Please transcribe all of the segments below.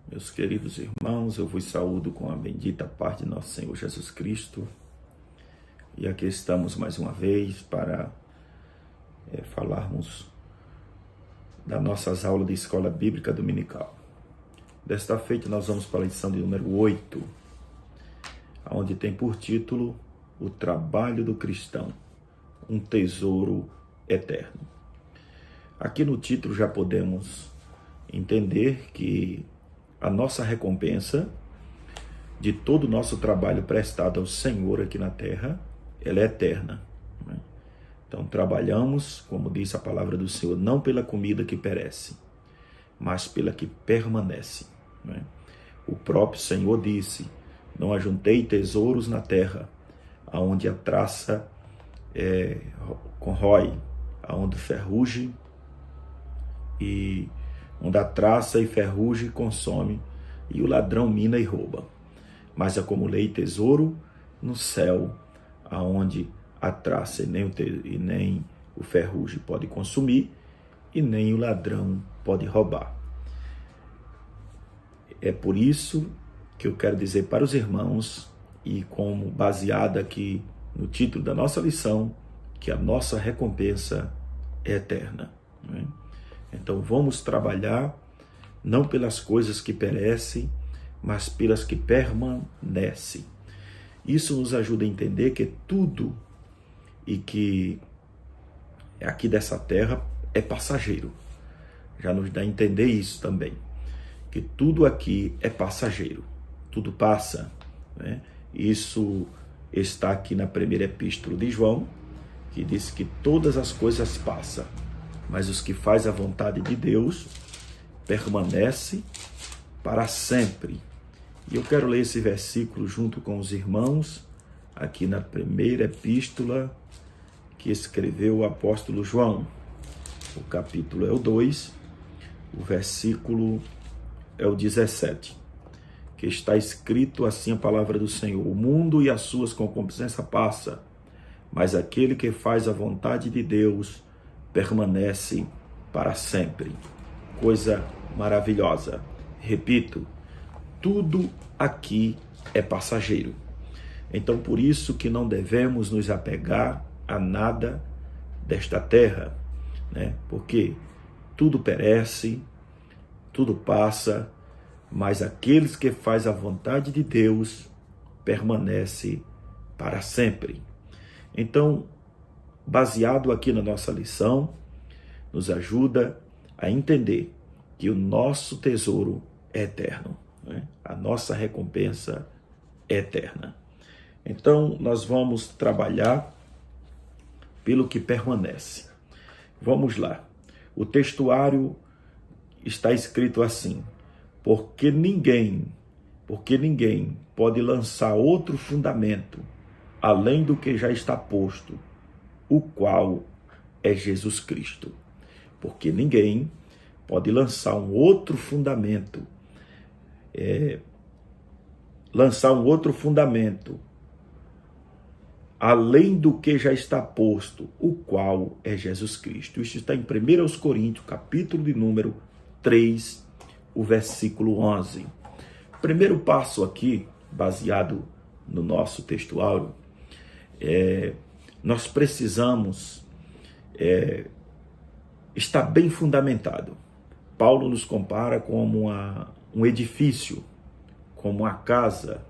Meus queridos irmãos, eu vos saúdo com a bendita paz de nosso Senhor Jesus Cristo. E aqui estamos mais uma vez para falarmos das nossas aulas de Escola Bíblica Dominical. Desta feita nós vamos para a lição de número 8, onde tem por título O Trabalho do Cristão, um Tesouro Eterno. Aqui no título já podemos entender que a nossa recompensa de todo o nosso trabalho prestado ao Senhor aqui na terra, ela é eterna. Então trabalhamos, como diz a palavra do Senhor, não pela comida que perece, mas pela que permanece. O próprio Senhor disse: não ajuntei tesouros na terra, aonde a traça corrói, aonde ferrugem e onde a traça e ferrugem consome, e o ladrão mina e rouba. Mas acumulei tesouro no céu, aonde a traça e nem o ferrugem pode consumir, e nem o ladrão pode roubar. É por isso que eu quero dizer para os irmãos, e como baseado aqui no título da nossa lição, que a nossa recompensa é eterna. Então vamos trabalhar não pelas coisas que perecem, mas pelas que permanecem. Isso nos ajuda a entender que tudo e que aqui dessa terra é passageiro. Já nos dá a entender isso também, que tudo aqui é passageiro, tudo passa. Isso está aqui na primeira epístola de João, que diz que todas as coisas passam, mas os que fazem a vontade de Deus permanecem para sempre. E eu quero ler esse versículo junto com os irmãos, aqui na primeira epístola que escreveu o apóstolo João. O capítulo é o 2, o versículo é o 17, que está escrito assim a palavra do Senhor: o mundo e as suas concupiscências passam, mas aquele que faz a vontade de Deus permanece para sempre. Coisa maravilhosa. Repito, tudo aqui é passageiro. Então, por isso que não devemos nos apegar a nada desta terra, Porque tudo perece, tudo passa, mas aqueles que fazem a vontade de Deus permanece para sempre. Então, baseado aqui na nossa lição, nos ajuda a entender que o nosso tesouro é eterno, A nossa recompensa é eterna. Então, nós vamos trabalhar pelo que permanece. Vamos lá. O textuário está escrito assim: porque ninguém pode lançar outro fundamento além do que já está posto, o qual é Jesus Cristo. Porque ninguém pode lançar um outro fundamento, além do que já está posto, o qual é Jesus Cristo. Isso está em 1 Coríntios, capítulo de número 3, o versículo 11. Primeiro passo aqui, baseado no nosso textuário, nós precisamos estar bem fundamentado. Paulo nos compara como um edifício, como uma casa,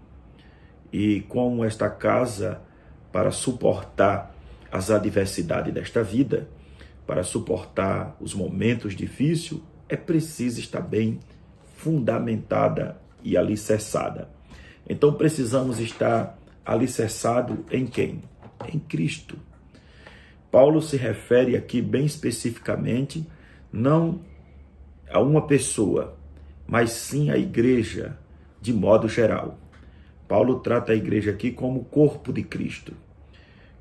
e como esta casa, para suportar as adversidades desta vida, para suportar os momentos difíceis, é preciso estar bem fundamentada e alicerçada. Então precisamos estar alicerçado em quem? Em Cristo. Paulo se refere aqui bem especificamente não a uma pessoa, mas sim a igreja de modo geral. Paulo trata a igreja aqui como o corpo de Cristo,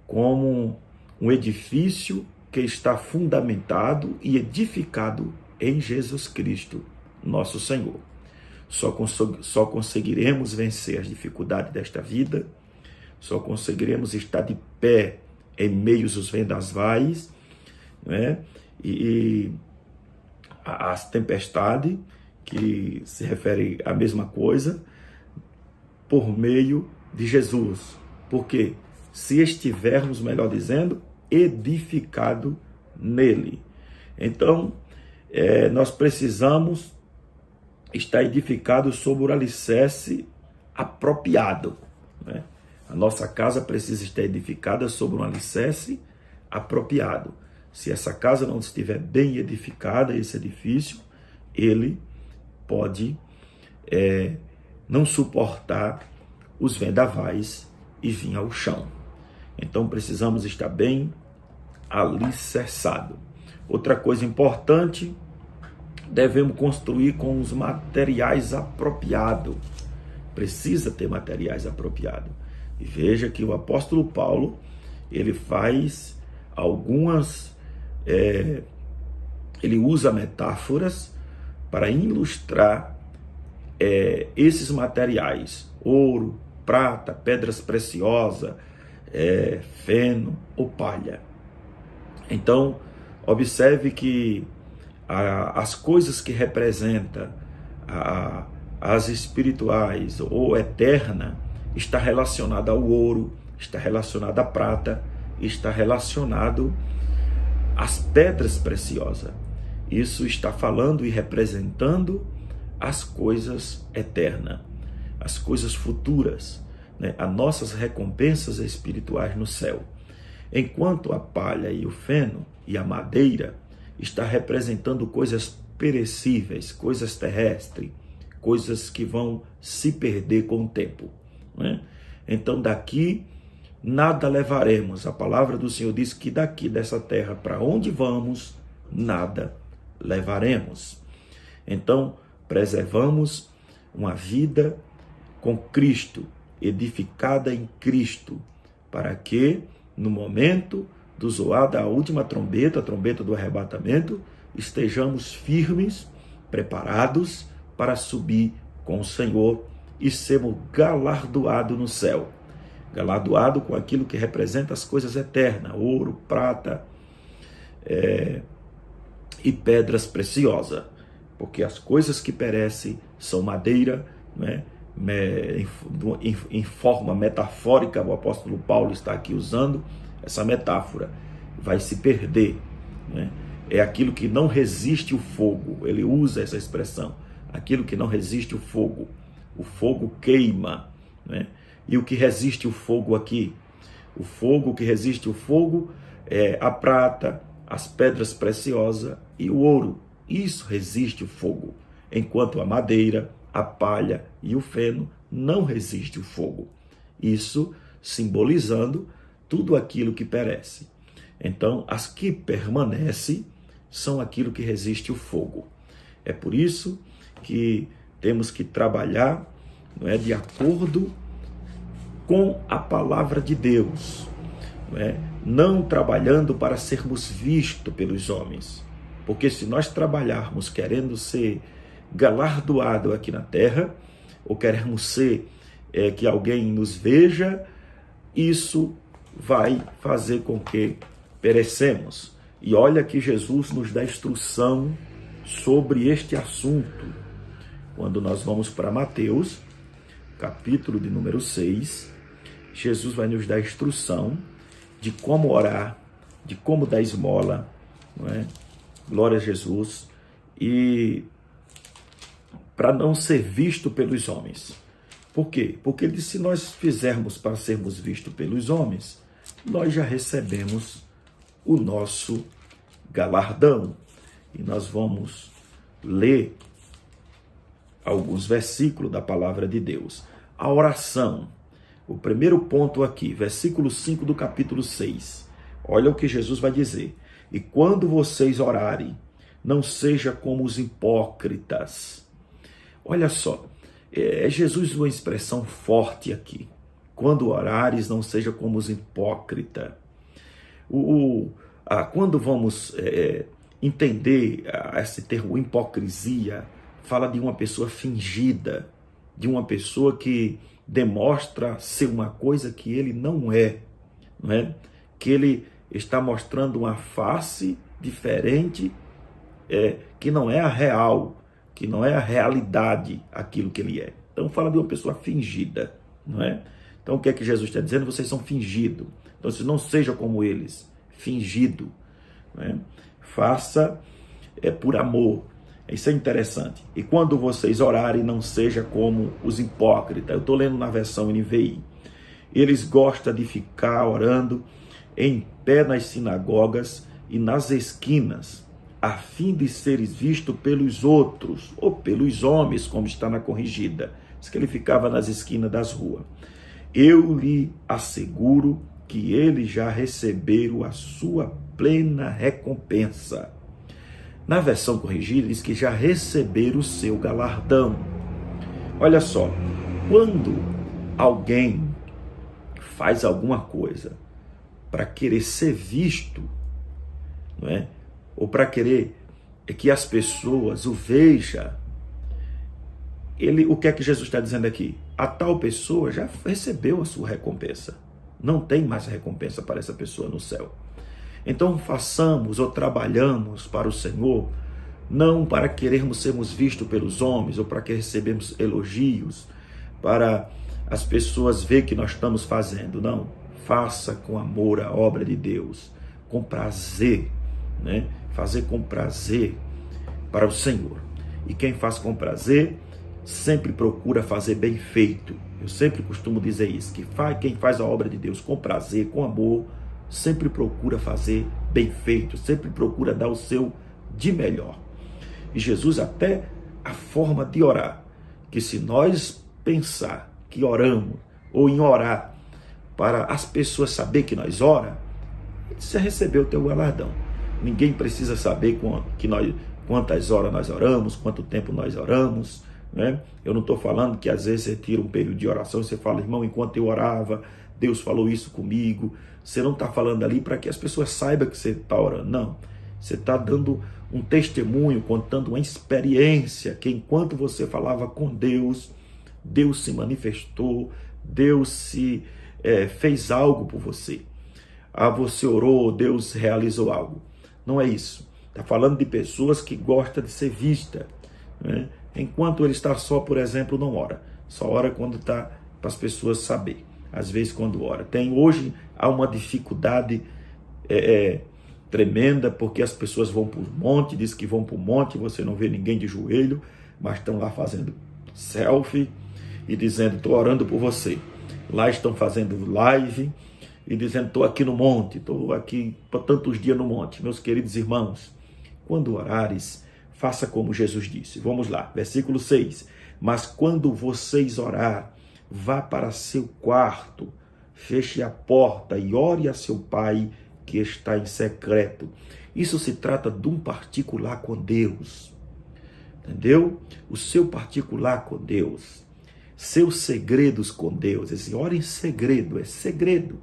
como um edifício que está fundamentado e edificado em Jesus Cristo, nosso Senhor. Só conseguiremos vencer as dificuldades desta vida, só conseguiremos estar de pé em meio aos vendavais, e as tempestades, que se refere à mesma coisa, por meio de Jesus. Porque se estivermos, melhor dizendo, edificado nele. Então, nós precisamos estar edificados sobre o alicerce apropriado, né? A nossa casa precisa estar edificada sobre um alicerce apropriado. Se essa casa não estiver bem edificada, esse edifício, ele pode não suportar os vendavais e vir ao chão. Então precisamos estar bem alicerçado. Outra coisa importante, devemos construir com os materiais apropriados. Precisa ter materiais apropriados. E veja que o apóstolo Paulo, ele faz algumas, ele usa metáforas para ilustrar esses materiais: ouro, prata, pedras preciosas, feno ou palha. Então, observe que as coisas que representam as espirituais ou eterna está relacionada ao ouro, está relacionada à prata, está relacionado às pedras preciosas. Isso está falando e representando as coisas eternas, as coisas futuras, né? As nossas recompensas espirituais no céu. Enquanto a palha e o feno e a madeira está representando coisas perecíveis, coisas terrestres, coisas que vão se perder com o tempo, né? Então daqui nada levaremos. A palavra do Senhor diz que daqui dessa terra para onde vamos, nada levaremos. Então preservamos uma vida com Cristo, edificada em Cristo, para que no momento do zoar da última trombeta, a trombeta do arrebatamento, estejamos firmes, preparados para subir com o Senhor e sermos galardoados no céu. Galardoado com aquilo que representa as coisas eternas, ouro, prata e pedras preciosas. Porque as coisas que perecem são madeira, né? Em forma metafórica, o apóstolo Paulo está aqui usando essa metáfora, vai se perder, né? É aquilo que não resiste o fogo, ele usa essa expressão, aquilo que não resiste o fogo queima, né? E o que resiste o fogo aqui? O fogo que resiste o fogo é a prata, as pedras preciosas e o ouro. Isso resiste o fogo, enquanto a madeira, a palha e o feno não resiste o fogo. Isso simbolizando tudo aquilo que perece. Então, as que permanecem são aquilo que resiste o fogo. É por isso que temos que trabalhar, não é, de acordo com a palavra de Deus, não trabalhando para sermos vistos pelos homens. Porque se nós trabalharmos querendo ser galardoado aqui na terra, ou queremos ser que alguém nos veja, isso vai fazer com que perecemos. E olha que Jesus nos dá instrução sobre este assunto. Quando nós vamos para Mateus, capítulo de número 6, Jesus vai nos dar instrução de como orar, de como dar esmola, não é? Glória a Jesus. E para não ser visto pelos homens. Por quê? Porque ele disse, se nós fizermos para sermos vistos pelos homens, nós já recebemos o nosso galardão. E nós vamos ler alguns versículos da palavra de Deus. A oração. O primeiro ponto aqui, versículo 5 do capítulo 6. Olha o que Jesus vai dizer. E quando vocês orarem, não seja como os hipócritas. Olha só, Jesus usa uma expressão forte aqui. Quando orares, não seja como os hipócritas. Quando vamos entender esse termo hipocrisia, fala de uma pessoa fingida, de uma pessoa que demonstra ser uma coisa que ele não é, não é? Que ele está mostrando uma face diferente, que não é a real, que não é a realidade aquilo que ele é. Então fala de uma pessoa fingida, não é? Então o que é que Jesus está dizendo? Vocês são fingidos. Então vocês não sejam como eles, fingido. Não é? Faça por amor. Isso é interessante. E quando vocês orarem, não seja como os hipócritas. Eu estou lendo na versão NVI. Eles gostam de ficar orando em pé nas sinagogas e nas esquinas, a fim de seres vistos pelos outros, ou pelos homens, como está na corrigida. Diz que ele ficava nas esquinas das ruas. Eu lhe asseguro que eles já receberam a sua plena recompensa. Na versão corrigida, diz que já receberam o seu galardão. Olha só, quando alguém faz alguma coisa para querer ser visto, não é? Ou para querer que as pessoas o vejam, o que é que Jesus está dizendo aqui? A tal pessoa já recebeu a sua recompensa. Não tem mais recompensa para essa pessoa no céu. Então façamos ou trabalhamos para o Senhor, não para querermos sermos vistos pelos homens, ou para que recebemos elogios, para as pessoas verem que nós estamos fazendo. Não, faça com amor a obra de Deus, com prazer, né? Fazer com prazer para o Senhor. E quem faz com prazer, sempre procura fazer bem feito. Eu sempre costumo dizer isso, que quem faz a obra de Deus com prazer, com amor, sempre procura fazer bem feito, sempre procura dar o seu de melhor. E Jesus, até a forma de orar, que se nós pensar que oramos, ou em orar, para as pessoas saber que nós oramos, você recebeu o teu galardão. Ninguém precisa saber quantas horas nós oramos, quanto tempo nós oramos, né? Eu não estou falando que às vezes você tira um período de oração e você fala, irmão, enquanto eu orava, Deus falou isso comigo. Você não está falando ali para que as pessoas saibam que você está orando, não. Você está dando um testemunho, contando uma experiência, que enquanto você falava com Deus, Deus se manifestou, Deus fez algo por você. Você orou, Deus realizou algo. Não é isso. Está falando de pessoas que gostam de ser vista, né? Enquanto ele está só, por exemplo, não ora. Só ora quando está para as pessoas saber. Às vezes quando ora. Hoje há uma dificuldade tremenda, porque as pessoas vão para o monte, diz que vão para o monte, você não vê ninguém de joelho, mas estão lá fazendo selfie e dizendo, estou orando por você. Lá estão fazendo live e dizendo, estou aqui no monte, estou aqui por tantos dias no monte. Meus queridos irmãos, quando orares, faça como Jesus disse. Vamos lá, versículo 6. Mas quando vocês orar, vá para seu quarto, feche a porta e ore a seu pai que está em secreto. Isso se trata de um particular com Deus. Entendeu? O seu particular com Deus. Seus segredos com Deus. Esse ora em segredo, é segredo.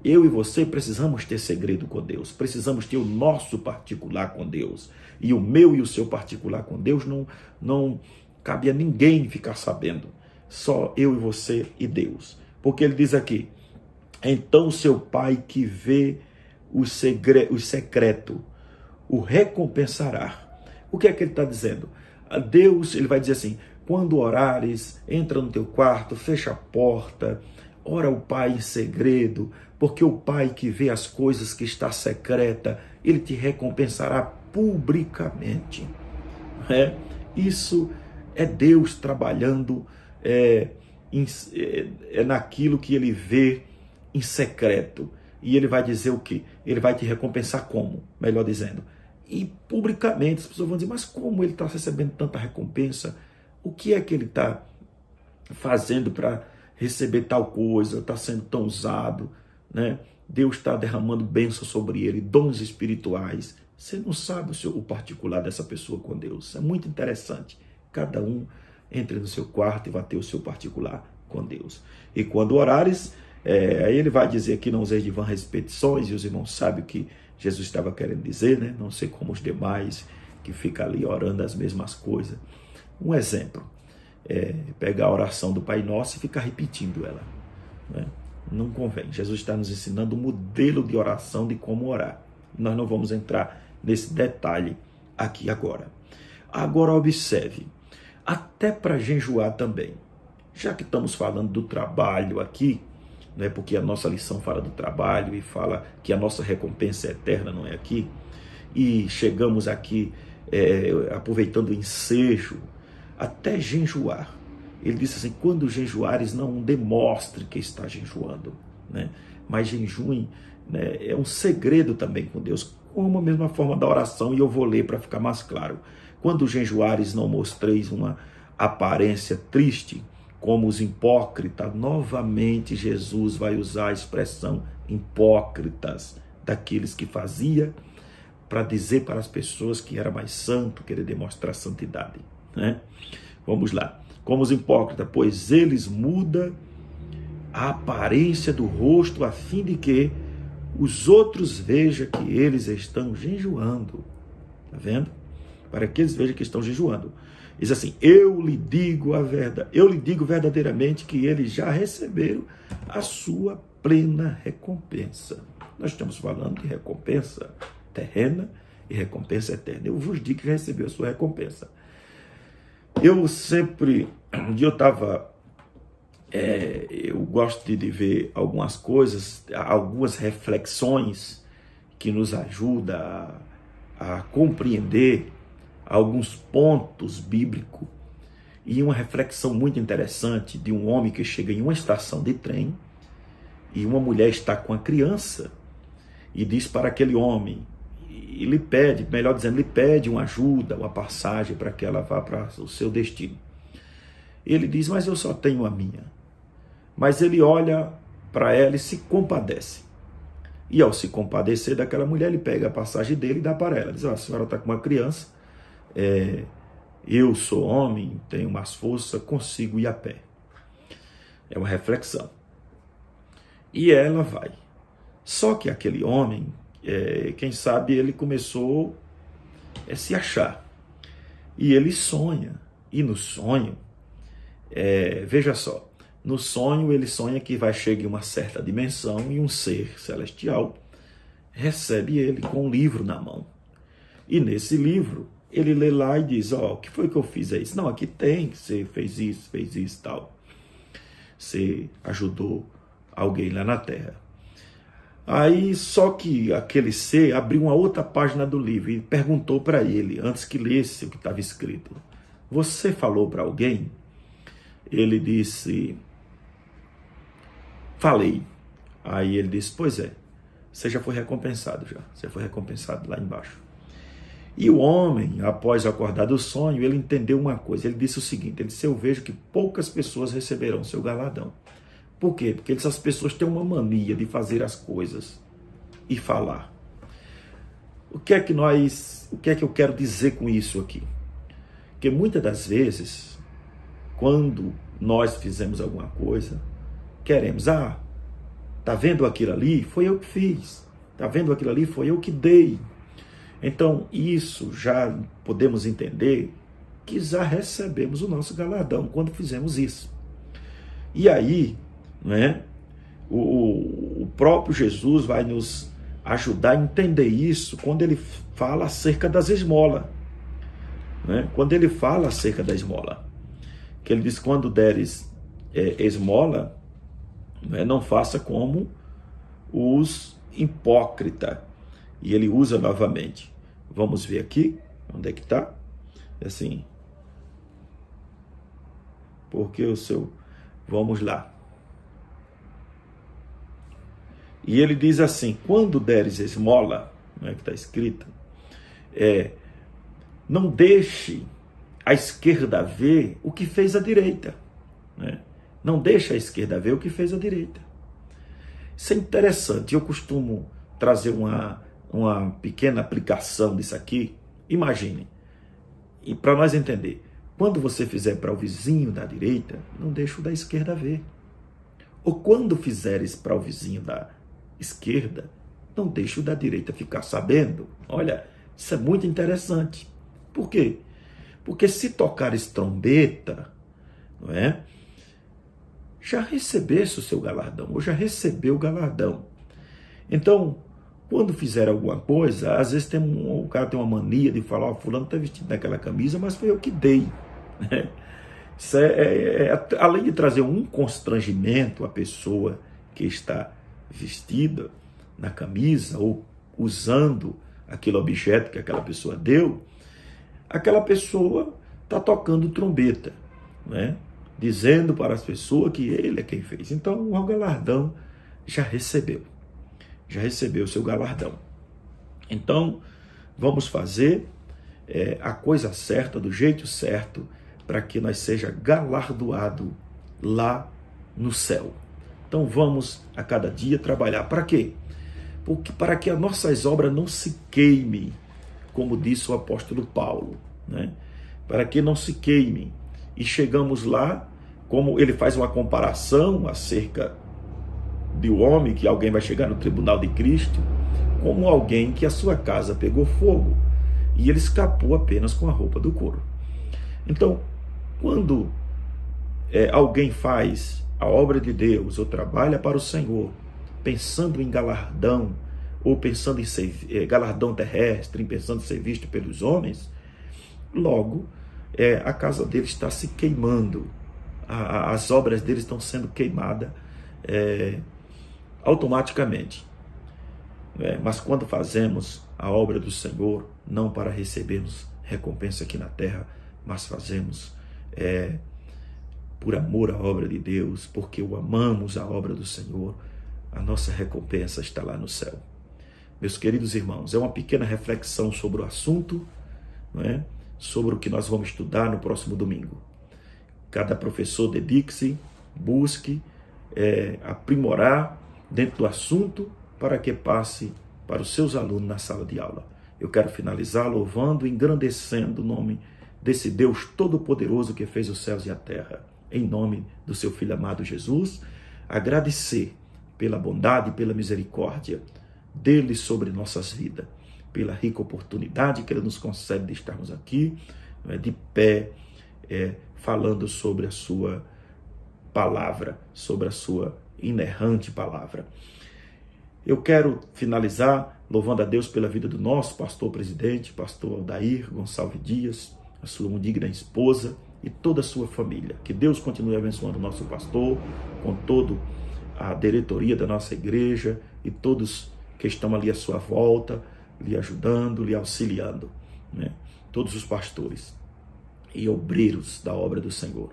Eu e você precisamos ter segredo com Deus. Precisamos ter o nosso particular com Deus. E o meu e o seu particular com Deus não cabe a ninguém ficar sabendo. Só eu e você e Deus. Porque ele diz aqui, então seu pai que vê o secreto o recompensará. O que é que ele está dizendo? A Deus, ele vai dizer assim, quando orares, entra no teu quarto, fecha a porta, ora ao Pai em segredo, porque o Pai que vê as coisas que está secreta, ele te recompensará publicamente. Isso é Deus trabalhando naquilo que ele vê em secreto. E ele vai dizer o quê? Ele vai te recompensar como? Melhor dizendo. E publicamente, as pessoas vão dizer, mas como ele está recebendo tanta recompensa? O que é que ele está fazendo para receber tal coisa? Está sendo tão usado, né? Deus está derramando bênçãos sobre ele, dons espirituais. Você não sabe o particular dessa pessoa com Deus. É muito interessante. Cada um entre no seu quarto e vai ter o seu particular com Deus. E quando orares, aí ele vai dizer que não useis de vãs repetições, e os irmãos sabem o que Jesus estava querendo dizer, né? Não sei como os demais que ficam ali orando as mesmas coisas. Um exemplo, pegar a oração do Pai Nosso e ficar repetindo ela, né? Não convém. Jesus está nos ensinando um modelo de oração de como orar. Nós não vamos entrar nesse detalhe aqui agora. Agora observe, até para jejuar também. Já que estamos falando do trabalho aqui, né, porque a nossa lição fala do trabalho e fala que a nossa recompensa é eterna, não é aqui, e chegamos aqui aproveitando o ensejo, até jejuar. Ele disse assim, quando jejuares, não demonstre que está jejuando, né? Mas jejuem, né, é um segredo também com Deus, como a mesma forma da oração, e eu vou ler para ficar mais claro. Quando jejuares, não mostreis uma aparência triste, como os hipócritas. Novamente Jesus vai usar a expressão hipócritas, daqueles que fazia para dizer para as pessoas que era mais santo, querer demonstrar santidade, né? Vamos lá. Como os hipócritas, pois eles mudam a aparência do rosto a fim de que os outros vejam que eles estão jejuando. Está vendo? Para que eles vejam que estão jejuando. Diz assim, eu lhe digo a verdade, eu lhe digo verdadeiramente que eles já receberam a sua plena recompensa. Nós estamos falando de recompensa terrena e recompensa eterna. Eu vos digo que já recebeu a sua recompensa. Eu sempre, um dia eu gosto de ver algumas coisas, algumas reflexões que nos ajudam a compreender alguns pontos bíblicos, e uma reflexão muito interessante de um homem que chega em uma estação de trem e uma mulher está com a criança e diz para aquele homem, e lhe pede, melhor dizendo, lhe pede uma ajuda, uma passagem para que ela vá para o seu destino. Ele diz, mas eu só tenho a minha. Mas ele olha para ela e se compadece. E ao se compadecer daquela mulher, ele pega a passagem dele e dá para ela. Diz, a senhora está com uma criança, eu sou homem, tenho mais força, consigo ir a pé. É uma reflexão. E ela vai. Só que aquele homem, quem sabe ele começou a se achar. E ele sonha. E no sonho, veja só, no sonho ele sonha que vai chegar em uma certa dimensão e um ser celestial recebe ele com um livro na mão. E nesse livro, ele lê lá e diz, o que foi que eu fiz aí? Não, aqui tem, que você fez isso, tal. Você ajudou alguém lá na Terra. Aí, só que aquele ser abriu uma outra página do livro e perguntou para ele, antes que lesse o que estava escrito, você falou para alguém? Ele disse, falei. Aí ele disse, pois é, você já foi recompensado já. Você foi recompensado lá embaixo. E o homem, após acordar do sonho, ele entendeu uma coisa. Ele disse o seguinte, ele disse, eu vejo que poucas pessoas receberão seu galardão. Por quê? Porque essas pessoas têm uma mania de fazer as coisas e falar. O que é que eu quero dizer com isso aqui? Que muitas das vezes, quando nós fizemos alguma coisa, queremos, tá vendo aquilo ali? Foi eu que fiz. Tá vendo aquilo ali? Foi eu que dei. Então, isso já podemos entender que já recebemos o nosso galardão quando fizemos isso. E aí, né, o próprio Jesus vai nos ajudar a entender isso quando ele fala acerca das esmolas. Né? Quando ele fala acerca da esmola, que ele diz, quando deres esmola, né, não faça como os hipócritas. E ele usa novamente. Vamos ver aqui, onde é que está? Assim, porque vamos lá. E ele diz assim, quando deres esmola, não é que está escrito, não deixe a esquerda ver o que fez a direita. Né? Não deixe a esquerda ver o que fez a direita. Isso é interessante. Eu costumo trazer uma pequena aplicação disso aqui. Imagine, e para nós entender, quando você fizer para o vizinho da direita, não deixe o da esquerda ver. Ou quando fizeres para o vizinho da esquerda, não deixe o da direita ficar sabendo. Olha, isso é muito interessante. Por quê? Porque se tocares trombeta, não é? Já recebesse o seu galardão, ou já recebeu o galardão. Então, quando fizer alguma coisa, às vezes o cara tem uma mania de falar, fulano está vestido naquela camisa, mas foi eu que dei. né? Isso além de trazer um constrangimento à pessoa que está vestida na camisa ou usando aquele objeto que aquela pessoa deu, aquela pessoa está tocando trombeta, né? Dizendo para as pessoas que ele é quem fez. Então o galardão já recebeu o seu galardão. Então vamos fazer a coisa certa, do jeito certo, para que nós seja galardoado lá no céu. Então vamos a cada dia trabalhar. Para quê? Porque para que as nossas obras não se queimem, como disse o apóstolo Paulo, né? Para que não se queimem. E chegamos lá, como ele faz uma comparação acerca do homem, que alguém vai chegar no tribunal de Cristo, como alguém que a sua casa pegou fogo e ele escapou apenas com a roupa do couro. Então, quando alguém faz a obra de Deus ou trabalha para o Senhor, pensando em galardão, ou pensando em ser, galardão terrestre, pensando em ser visto pelos homens, logo a casa dele está se queimando, as obras dele estão sendo queimadas automaticamente. Mas quando fazemos a obra do Senhor, não para recebermos recompensa aqui na terra, mas fazemos por amor à obra de Deus, porque o amamos a obra do Senhor, a nossa recompensa está lá no céu. Meus queridos irmãos, é uma pequena reflexão sobre o assunto, não é? Sobre o que nós vamos estudar no próximo domingo. Cada professor dedique-se, busque aprimorar dentro do assunto para que passe para os seus alunos na sala de aula. Eu quero finalizar louvando e engrandecendo o nome desse Deus Todo-Poderoso que fez os céus e a terra. Em nome do seu Filho amado Jesus, agradecer pela bondade e pela misericórdia dele sobre nossas vidas, pela rica oportunidade que ele nos concede de estarmos aqui, de pé, falando sobre a sua palavra, sobre a sua inerrante palavra. Eu quero finalizar louvando a Deus pela vida do nosso pastor presidente, pastor Aldair Gonçalves Dias, a sua digna esposa e toda a sua família. Que Deus continue abençoando o nosso pastor, com toda a diretoria da nossa igreja e todos que estão ali à sua volta, lhe ajudando, lhe auxiliando, né? Todos os pastores e obreiros da obra do Senhor.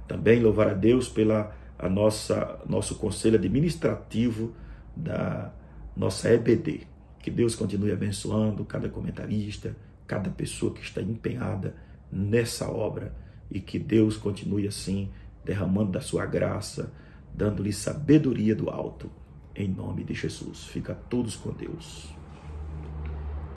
Também louvar a Deus pela nosso conselho administrativo da nossa EBD. Que Deus continue abençoando cada comentarista, cada pessoa que está empenhada nessa obra e que Deus continue assim derramando da sua graça, dando-lhe sabedoria do alto, em nome de Jesus. Fica todos com Deus.